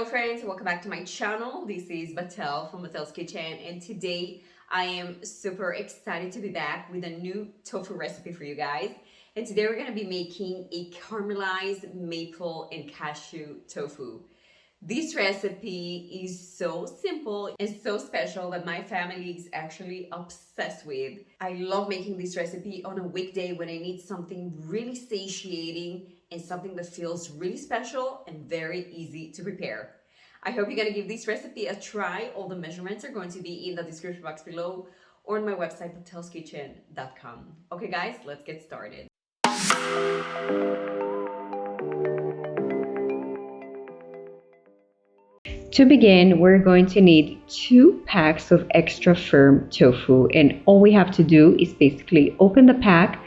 Hello friends, welcome back to my channel. This is Batel from Batel's Kitchen, and today I am super excited to be back with a new tofu recipe for you guys. And today we're going to be making a caramelized maple and cashew tofu. This recipe is so simple and so special that my family is actually obsessed with. I love making this recipe on a weekday when I need something really satiating and something that feels really special and very easy to prepare. I hope you're going to give this recipe a try. All the measurements are going to be in the description box below or on my website, patelskitchen.com. Okay guys, let's get started. To begin, we're going to need 2 packs of extra firm tofu, and all we have to do is basically open the pack,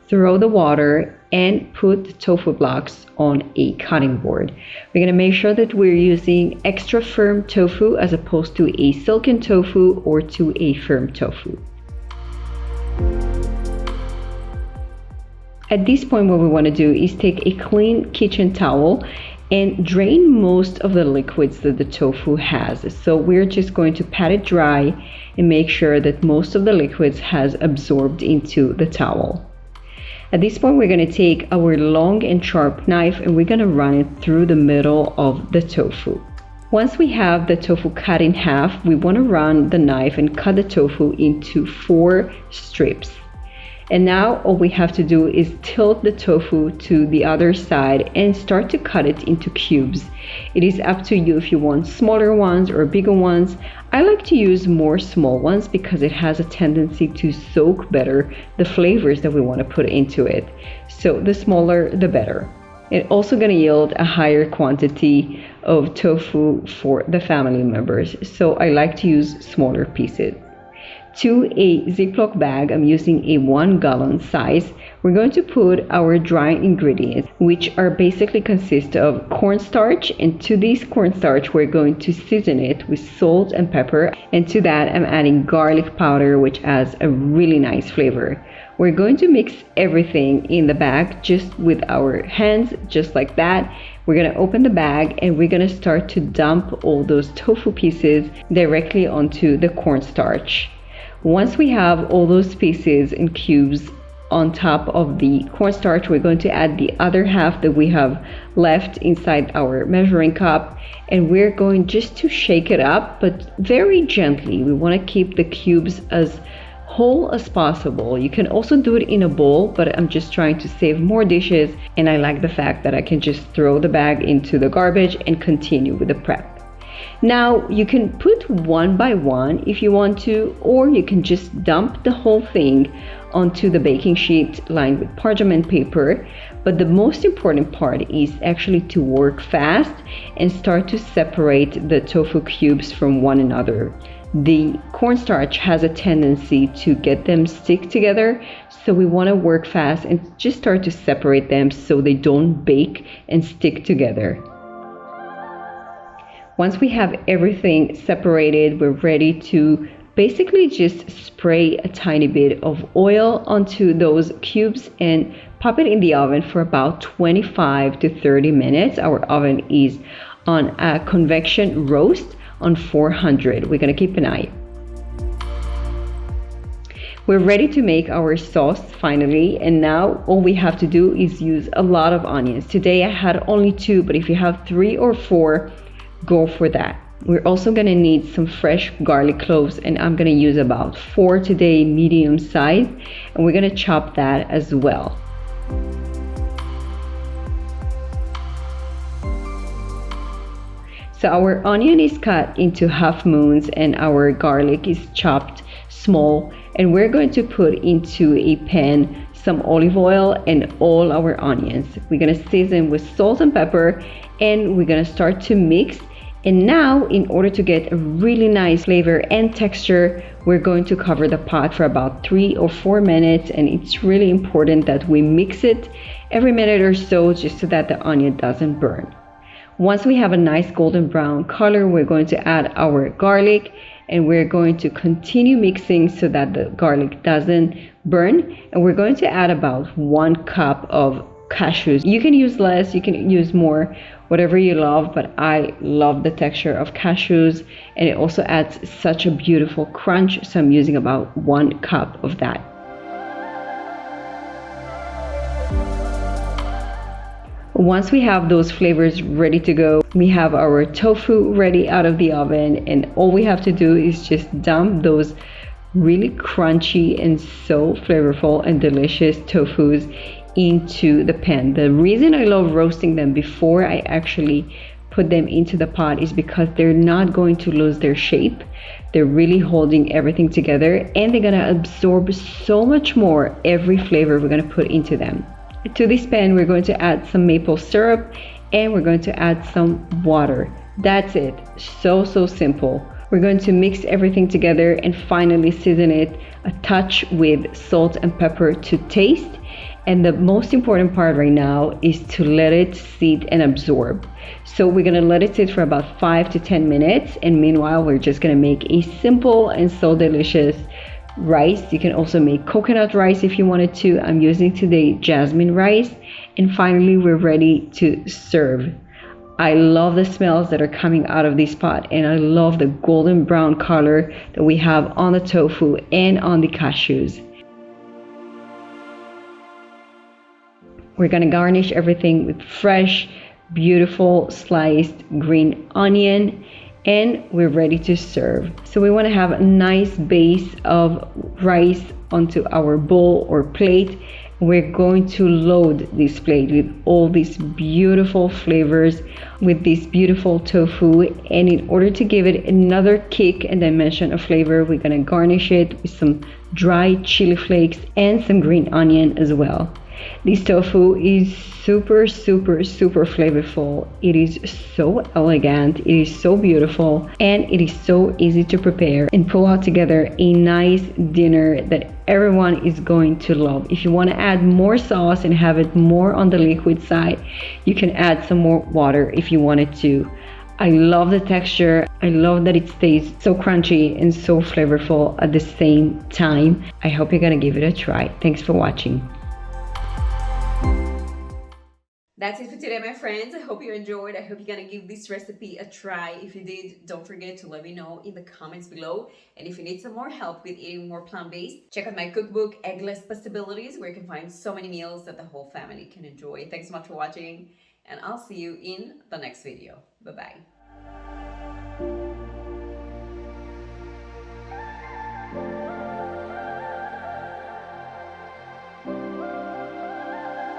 throw the water, and put the tofu blocks on a cutting board. We're going to make sure that we're using extra firm tofu as opposed to a silken tofu or to a firm tofu. At this point, what we want to do is take a clean kitchen towel and drain most of the liquids that the tofu has. So we're just going to pat it dry and make sure that most of the liquids has absorbed into the towel. At this point, we're going to take our long and sharp knife and we're going to run it through the middle of the tofu. Once we have the tofu cut in half, we want to run the knife and cut the tofu into 4 strips. And now all we have to do is tilt the tofu to the other side and start to cut it into cubes. It is up to you if you want smaller ones or bigger ones. I like to use more small ones because it has a tendency to soak better the flavors that we want to put into it. So the smaller, the better. It's also going to yield a higher quantity of tofu for the family members. So I like to use smaller pieces. To a Ziploc bag, I'm using a 1-gallon size. We're going to put our dry ingredients, which are basically consist of cornstarch, and to this cornstarch we're going to season it with salt and pepper, and to that I'm adding garlic powder, which adds a really nice flavor. We're going to mix everything in the bag just with our hands, just like that. We're going to open the bag and we're going to start to dump all those tofu pieces directly onto the cornstarch. Once we have all those pieces in cubes on top of the cornstarch, we're going to add the other half that we have left inside our measuring cup, and we're going just to shake it up, but very gently. We want to keep the cubes as whole as possible. You can also do it in a bowl, but I'm just trying to save more dishes, and I like the fact that I can just throw the bag into the garbage and continue with the prep. Now you can put one by one if you want to, or you can just dump the whole thing onto the baking sheet lined with parchment paper. But the most important part is actually to work fast and start to separate the tofu cubes from one another. The cornstarch has a tendency to get them stick together, so we want to work fast and just start to separate them so they don't bake and stick together. Once we have everything separated, we're ready to basically just spray a tiny bit of oil onto those cubes and pop it in the oven for about 25 to 30 minutes. Our oven is on a convection roast on 400. We're going to keep an eye. We're ready to make our sauce finally, and now all we have to do is use a lot of onions. Today I had only 2, but if you have 3 or 4, go for that. We're also going to need some fresh garlic cloves, and I'm going to use about 4 today, medium size, and we're going to chop that as well. So our onion is cut into half moons and our garlic is chopped small, and we're going to put into a pan some olive oil and all our onions. We're going to season with salt and pepper, and we're going to start to mix. And now, in order to get a really nice flavor and texture, we're going to cover the pot for about 3 or 4 minutes, and it's really important that we mix it every minute or so just so that the onion doesn't burn. Once we have a nice golden brown color, we're going to add our garlic, and we're going to continue mixing so that the garlic doesn't burn, and we're going to add about 1 cup of cashews. You can use less, you can use more, whatever you love, but I love the texture of cashews, and it also adds such a beautiful crunch, so I'm using about 1 cup of that. Once we have those flavors ready to go, we have our tofu ready out of the oven, and all we have to do is just dump those really crunchy and so flavorful and delicious tofus into the pan. The reason I love roasting them before I actually put them into the pot is because they're not going to lose their shape. They're really holding everything together, and they're gonna absorb so much more every flavor we're gonna put into them. To this pan, we're going to add some maple syrup, and we're going to add some water. That's it. So simple. We're going to mix everything together and finally season it a touch with salt and pepper to taste. And the most important part right now is to let it sit and absorb. So we're gonna let it sit for about 5 to 10 minutes. And meanwhile, we're just gonna make a simple and so delicious rice. You can also make coconut rice if you wanted to. I'm using today jasmine rice. And finally, we're ready to serve. I love the smells that are coming out of this pot, and I love the golden brown color that we have on the tofu and on the cashews. We're gonna garnish everything with fresh, beautiful sliced green onion, and we're ready to serve. So we want to have a nice base of rice onto our bowl or plate. We're going to load this plate with all these beautiful flavors, with this beautiful tofu, and in order to give it another kick and dimension of flavor, we're gonna garnish it with some dried chili flakes and some green onion as well. This tofu is super flavorful. It is so elegant, it is so beautiful, and it is so easy to prepare and pull out together a nice dinner that everyone is going to love. If you want to add more sauce and have it more on the liquid side, you can add some more water if you wanted to. I love the texture. I love that it stays so crunchy and so flavorful at the same time. I hope you're gonna give it a try. Thanks for watching. That's it for today, my friends. I hope you enjoyed. I hope you're gonna give this recipe a try. If you did, don't forget to let me know in the comments below. And if you need some more help with eating more plant-based, check out my cookbook, Eggless Possibilities, where you can find so many meals that the whole family can enjoy. Thanks so much for watching, and I'll see you in the next video. Bye-bye.